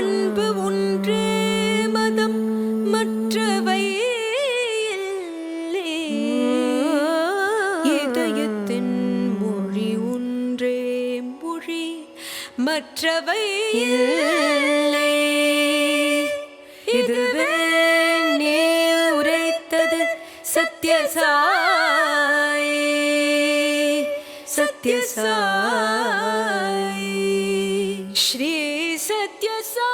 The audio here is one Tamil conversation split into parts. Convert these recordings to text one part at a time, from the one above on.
அன்பு ஒன்றே மதம் மற்றவை இல்லை. இதயத்தின் மொழி ஒன்றே மொழி மற்றவை இல்லை. இதுவே நீ உரைத்தது சத்யசாயி சத்யசாயி ஸ்ரீ சத்யசாயி.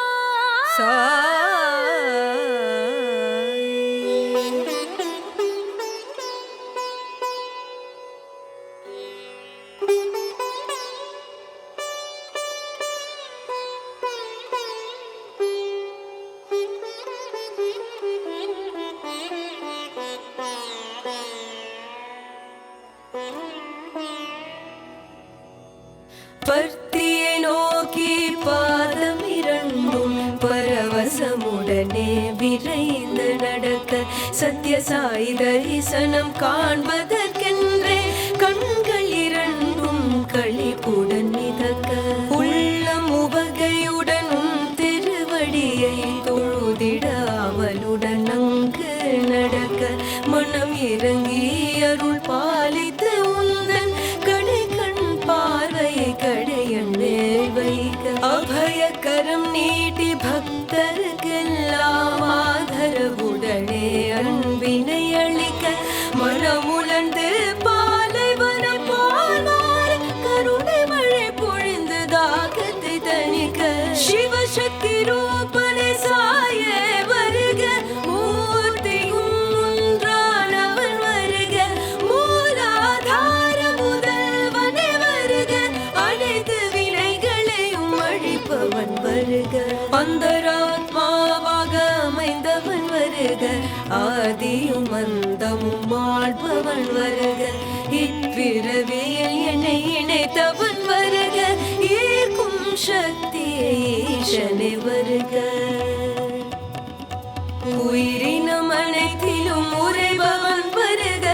பர்த்தியை நோக்கி பாதம் இரண்டும் பரவசமுடனே விரைந்து நடக்க சத்யசாயி தரிசனம் காண்பதற்கென்றே கண்கள் இரண்டும் களிப்புடன் மிதக்க உள்ளம் உவகையுடனும் திருவடியை தொழுதிட அவளுடன் அங்கு நடக்க மனம் இறங்கி அருள் பாலித்து உந்தன் கடையண்ணேல் வைக்க அபயக்கரம் நீட்டி பக்தருக்கெல்லாம் ஆதரவுடனே அன்பினை அளிக்க மனமுலர்ந்து பாலைவனம் போல் மாற கருணை மழை பொழிந்து தாகத்தை தணிக்க சிவசக்தி ரூபனை சாய வருக மூர்த்தியும் ஒன்றானவன் வருக மூலாதார முதல்வனே வருக அனைத்து வினைகளையும் அழிப்பவன் வருக அந்தராத்மாவாக அமைந்தவன் வருக ஆதியும் அந்தமும் ஆள்பவன் வருக இப்பிறவியில் என்னை இணைத்தவன் வருக ஈர்க்கும் சக்தியை ஈசனை வருக உயிரினம் அனைத்திலும் உறைபவன் வருக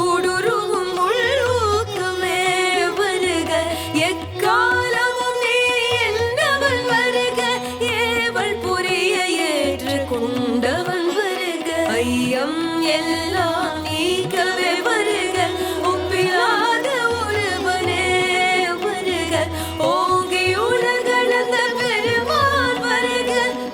ஊடுருவும் உள்ளூக்கமே வருக எக்காலமும் நீ என்னவன் வருக ஏவல் புரிய ஏற்று கொண்டவன் வருக ஐயம் எல்லாம் நீக்கவே வருக ஒப்பிலாத ஒருவனே வருக ஓங்கி உலகளந்த பெருமான் வருக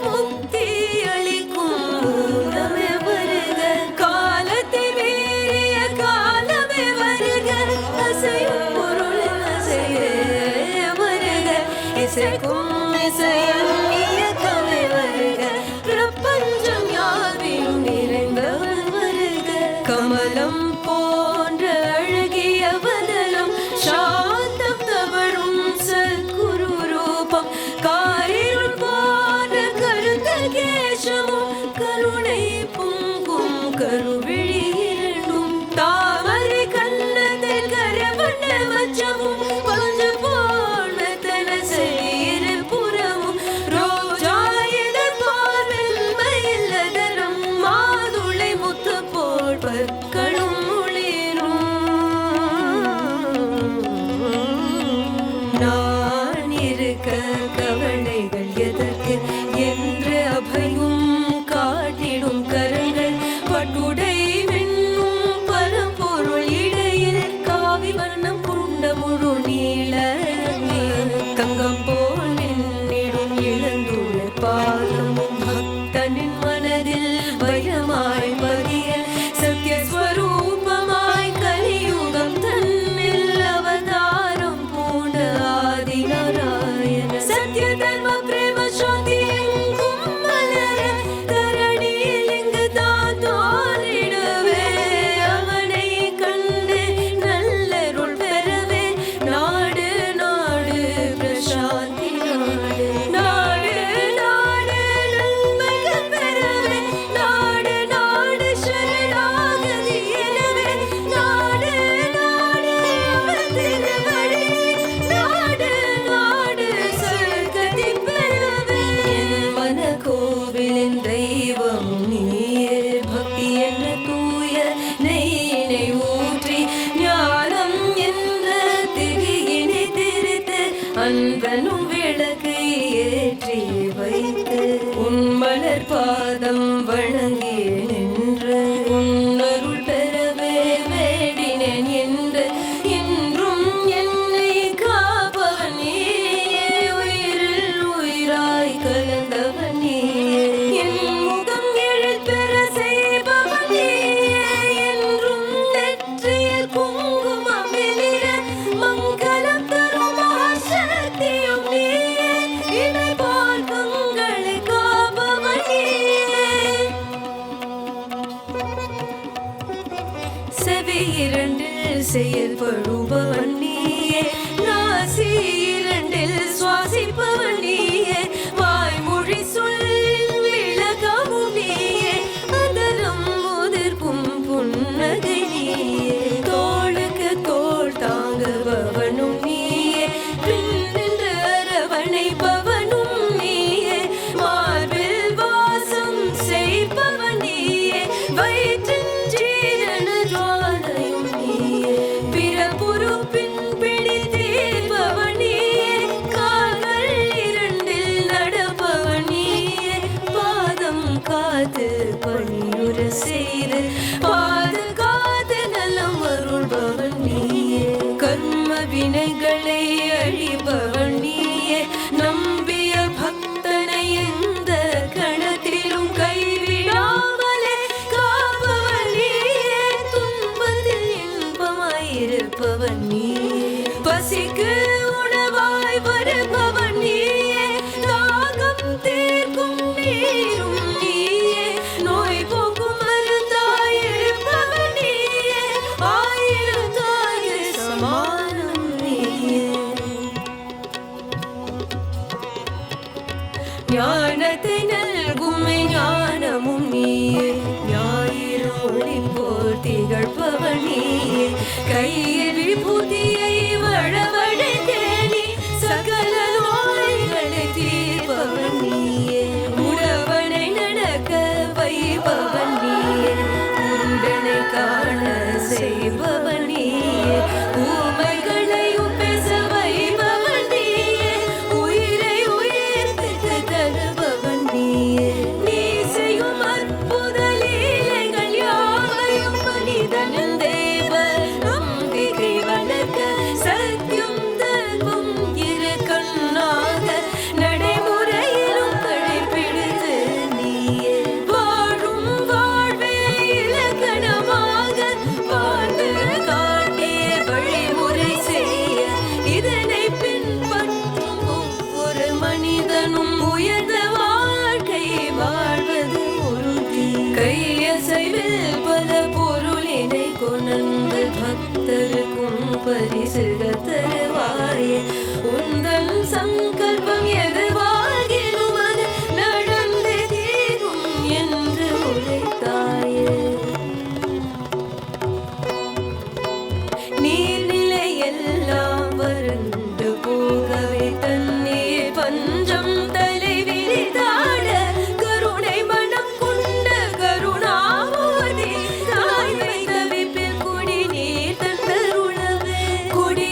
முக்தி அளிக்கும் மூலமே வருக காலத்தை மீறிய காலமே வருக அசையும் பொருள் அசையே வருக இசைக்கும் இசையும் இயக்கமே வருக பிரபஞ்சம் யாவிலும் நிறைந்தவன் வருக கமலம் போன்ற அழகிய வதனம் சாந்தம் தவழும் சத்குரு ரூபம் காரிருள் போன்ற கருத்த கேசமும் கருணை பொங்கும் கருவிழி இரண்டும் தாமரை கண்ணத்தில் கரவண்ண வச்சமும் கொஞ்சம் போல் மெத்தன செய்யிரு புறமும் ரோஜா இதழ் போல் மென்மையில்லதரம் மாதுளை முத்து போல் பற்களும் செவி இரண்டில் செயல்படுபவன் நீயே, நாசி இரண்டில் சுவாசிப்பவன் நீயே, வாய்மொழி சொல்லின் விளக்கமும் நீயே, அதரம் முதிர்க்கும் புன்னகை நீயே, தோளுக்கு தோள் தாங்குபவனும் நீயே, பின் நின்று அரவணைப்பவனும் நீயே, மார்பில் வாசம் செய்பவன் நீயே, வயிற்றின் ஜீரண ஜுவாலையும் நீயே, பிறப்புறுப்பின் பிடி தீர்ப்பவன் நீயே, கால்கள் இரண்டில் நடப்பவன் நீயே, பாதம் காத்து பணியுற செய்து பாதுகாத்து நலம் அருள்பவன் நீயே, கர்ம வினைகளை அழிப்பவன் நீயே, நம்பிய பக்தனை எந்த கணத்திலும் கைவிடாமலே காப்பவன் நீயே, துன்பத்தில் இன்பமாயிருப்பவன் நீயே, பசிக்கு உணவாய் வருபவன் நீயே, தாகம் தீர்க்கும் நீரும் நீயே, நோய் போக்கும் மருந்தாய் இருப்பவன் நீயே, ஆயிரம் தாயே சமானம் நீயே, ஞானத்தை நல்கும் ஞானமும் நீயே, ஞாயிறு ஒளி போல் திகழ்பவன் நீயே, கையில் விபூதியை வளவழைத்தே நீ, சகல நோய்களை தீர்ப்பவன் நீயே, உழவனை நடக்க வைப்பவன் நீயே, உண்டனை காண செய்பவன் நீயே, ஊமைகளையும் பேச வைப்பவன் நீயே, உயிரை உயிர்ப்பித்து தருபவன் நீயே, நீ செய்யும் அற்புத லீலைகள் யாவையும் மனிதனின் தேவ நம்பிக்கை வளர்க்க, சத்தியம் தர்மம் இரு கண்ணாக நடைமுறையிலும் கடைப்பிடித்து நீயே, வாழும் வாழ்வே இலக்கணமாக வாழ்ந்து காட்டிய வழிமுறை செய்ய, இதனை பின்பற்றும் ஒவ்வொரு மனிதனும் உயர்ந்த வாழ்க்கை வாழ்வது உறுதி, கையசைவில் பல பொருளினை கொணர்ந்து பக்தருக்கும் பரிசுகள் தருவாயே, உந்தன் சங்கல்பம் எதுவாகினும் அது நடந்து தீரும் என்று உரைத்தாயே, நீர்நிலை எல்லாம் வறண்டு போகவே தண்ணீர் பஞ்சம் தலை விரித்தாட, கருணை மனம் கொண்ட கருணாமூர்த்தி, தாய்மை தவிப்பில் குடிநீர் தந்தருளவே, குடி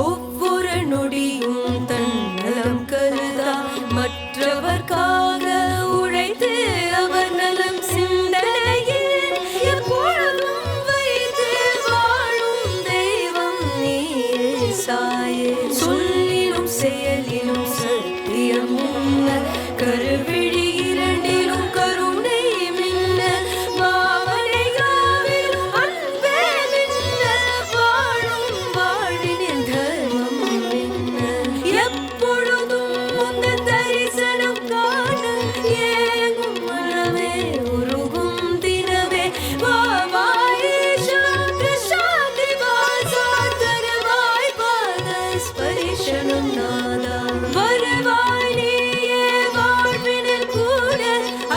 ஒவ்வொரு நொடியும் தன்னலம் கருதா மற்றவர்க்காக உழைத்து அவர் நலம் சிந்தனையில் எப்பொழுதும் வைத்து வாழும் தெய்வம் நீயே சாயே. சொல்லிலும் செயலிலும் சத்தியம் உன்ன கருவிழி இரண்டிலும் கருணை மின்ன பாவனையாவிலும் அன்பே மின்ன வாழும் வாழினில் தர்மம் மின்ன எப்பொழுதும் உந்தன் தரிசனம் காண ஏங்கும் மனமே உருகும் தினமே வா வா ஈஷா கிருஷ்ணா திவாசா தருவாய் பாத ஸ்பரிசனம் நாதா வருவாய் நீயே வாழ்வினில் கூட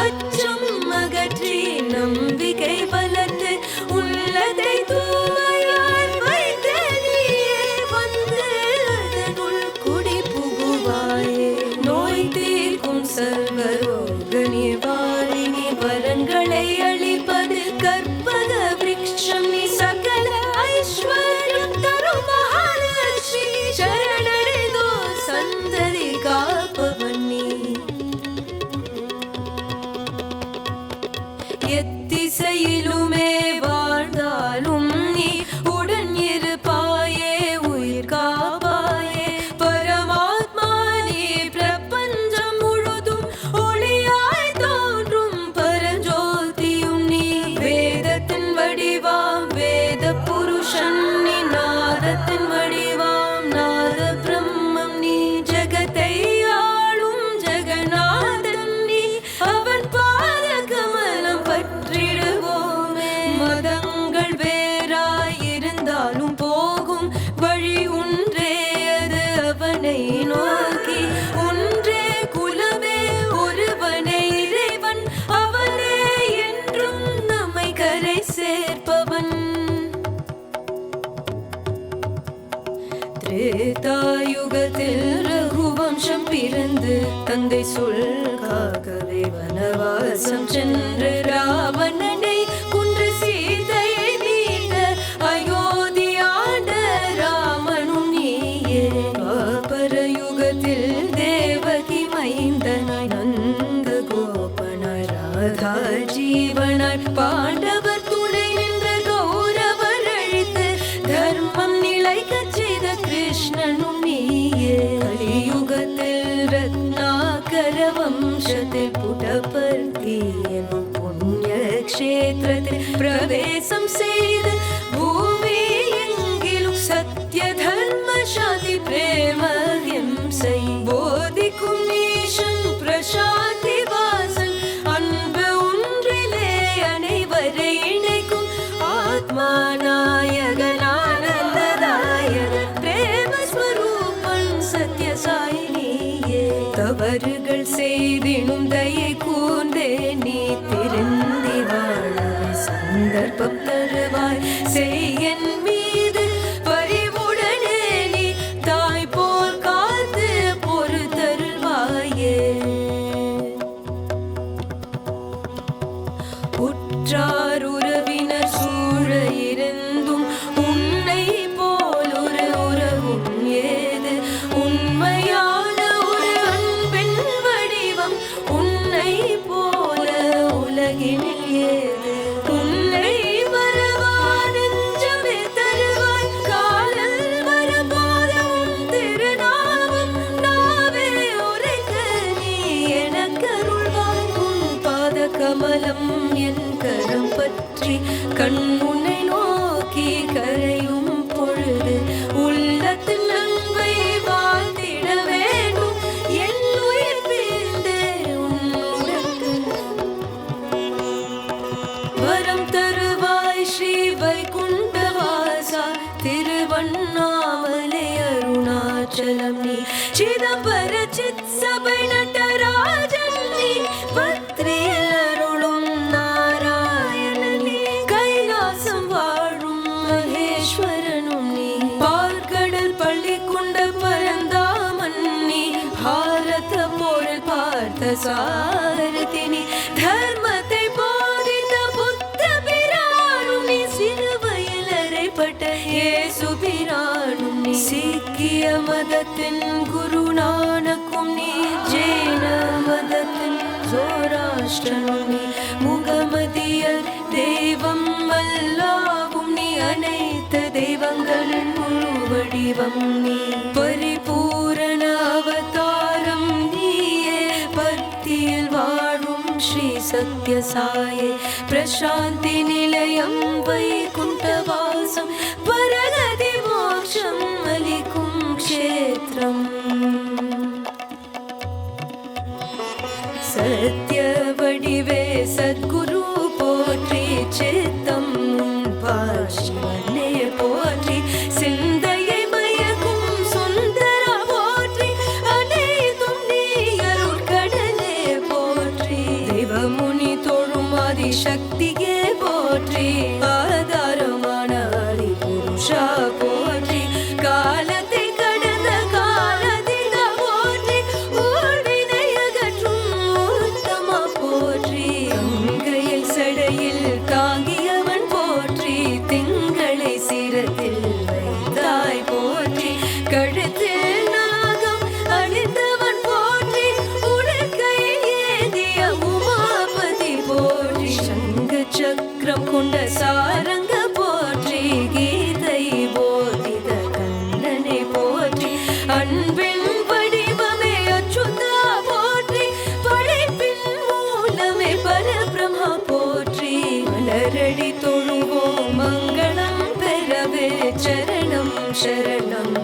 அச்சம் அகற்றி நம்பிக்கை வளர்த்து உள்ளதை தூய்மையாய் வைத்து நீயே வந்து அதனுள் குடி புகுவாயே. நோய் தீர்க்கும் சர்வரோக நிவாரிணி வரன்களை அளிப்பது கற்பக விருட்சம் நீ சகல ஐஸ்வர்யம் தரும் மகாலட்சுமி சரணடைந்தோ சந்ததி காப்பவன் நீ. எத்திசையிலுமே வாழ்ந்தாலும் நீ உடன் இருப்பாயே உயிர் காப்பாயே பரமாத்மா நீ பிரபஞ்சம் முழுதும் ஒளியாய் தோன்றும் பரஞ்சோதியும் நீ. வேதத்தின் வடிவாம் வேத புருஷன் நீ நாதத்தின் வடிவாம் நாத பிரம்மம் நீ. ஜகத்தை ஆளும் ஜெகநாதன் நீ அவன் பாத கமலம் பற்றிடுவோமே. மதங்கள் வேறாயிருந்தாலும் போகும் வழி ஒன்றே அது அவனை நோக்கி ஒன்றே குலமே ஒருவனே இறைவன் அவனே என்றும் நம்மை கரை சேர்ப்பவன். திரேதாயுகத்தில் ரகுவம்சம் பிறந்து தந்தை சொல் காக்கவே வனவாசம் சென்று ராவணனை கொன்று சீதையை மீட்ட அயோத்தி ஆண்ட ராமனும் நீயே. பாபர யுகத்தில் தேவகி மைந்தனாய் நந்த கோபனாய் ராதா ஜீவனாய் பாண்டவர் துணை நின்ற கௌரவர் அழித்து தர்மம் நிலைக்கச் செய்த கிருஷ்ணனும் நீயே. கலியுகத்தில் ரத்னாகர வம்சத்தில் புடபர்த்தி எனும் புண்ணிய க்ஷேத்திரத்தில் பிரவேசம் செய்து பூமி எங்கிலும் சத்ய தர்ம சாந்தி பிரேம ஹிம்சை போதிக்கும் ஈசன் பிரசாந்தி வாசன் அன்பு ஒன்றிலே அனைவரை இணைக்கும் ஆத்மா நாயகன் ஆனந்ததாயகன் பிரேம ஸ்வரூபன் சத்ய சாயி நீயே. தவறுகள் செய்தினும் தயை கூர்ந்தே நீ திருந்தி வாழவே சந்தர்ப்பம் தருவாய் செய்யன் மீது பரிவுடனே நீ தாய் போல் காத்து பொறுத்தருள்வாயே. உற்றார் உறவினர் சூழ இருந்தும் உன்னை போல் ஒரு உறவும் ஏது. உண்மையான ஒரு அன்பின் வடிவம் உன்னை போல உலகினில் ஏது. உன்னை வரவா நெஞ்சமே தருவாய் காலல் வரும்போது உன் திருநாமம் நாவே உரைக்க நீ எனக்கருள்வாய். உன் பாத கமலம் என் கரம் பற்றி கண் உன்னை நோக்கி கரையும் பொழுது உள்ளத்தின் நன்மை வாழ்ந்திட வேண்டும் என் உயிர் பிரிந்தே உன்னுடற்கு வரம் தருவாய் ஸ்ரீ வைகுண்டவாசா திருவண்ணாமலை அருணாச்சலம் நீ. சிதம்பர சித் சபை நடராஜன் நீ பத்ரியில் அருளும் நாராயணன் நீ. கைலாசம் வாழும் மகேஸ்வரனும் நீ. பார்க்கடல் பள்ளி கொண்ட பரந்தாமன் நீ. பாரத போரில் பார்த்த சாரதி நீ. தர்மத்தை போதித்த புத்த பிரானும் நீ. சிறுவையில் அறைப்பட்ட இயேசு பிரானும் நீ. சீக்கிய மதத்தின் குரு நானக்கும் நீ, ஜெயின மதத்தின் சோராஷ்டிரனும் நீ, முகமதியர் தெய்வம் அல்லாவும் நீ, அனைத்து தெய்வங்களின் முழு வடிவம் நீ, பரிபூரண அவதாரம் நீயே, பக்தியில் வாழும் ஸ்ரீ சத்யசாயே, பிரசாந்தி நிலையம் வைகுண்டவாசம், பரகதி மோட்சம் அளிக்கும் க்ஷேத்திரம். சத்ய வடிவே சத்குரு போற்றி, சித்தம் பாஷிவனே போற்றி, சிந்தையை மயக்கும் சுந்தரா போற்றி, அனைத்தும் நீ அருள் கடலே போற்றி, தெய்வமுனி தொழும் ஆதி சக்தியே போற்றி, ஆதாரமான ஆதி புருஷா போற்றி, காலத்தை கடந்த காலதிதா போற்றி, ஊழ்வினை அகற்றும் உத்தமா போற்றி, கங்கையில் சடையில் தாங்கியவன் போற்றி, திங்களை சிரத்தில் வைத்தாய் போற்றி, கழுத்தில் நாகம் அணிந்தவன் போற்றி, உடுக்கையில் ஏந்திய உமாபதி போற்றி, சங்க சக்கரம் கொண்ட சாரங்க போற்றி, கீதை போதித கண்ணனை போற்றி, அன்பின் வடிவமே அச்சுதா போற்றி, படைப்பின் மூலமே பரபிரம்மா போற்றி, மலரடி தொழுவோம் மங்களம் பெறவே, சரணம் சரணம்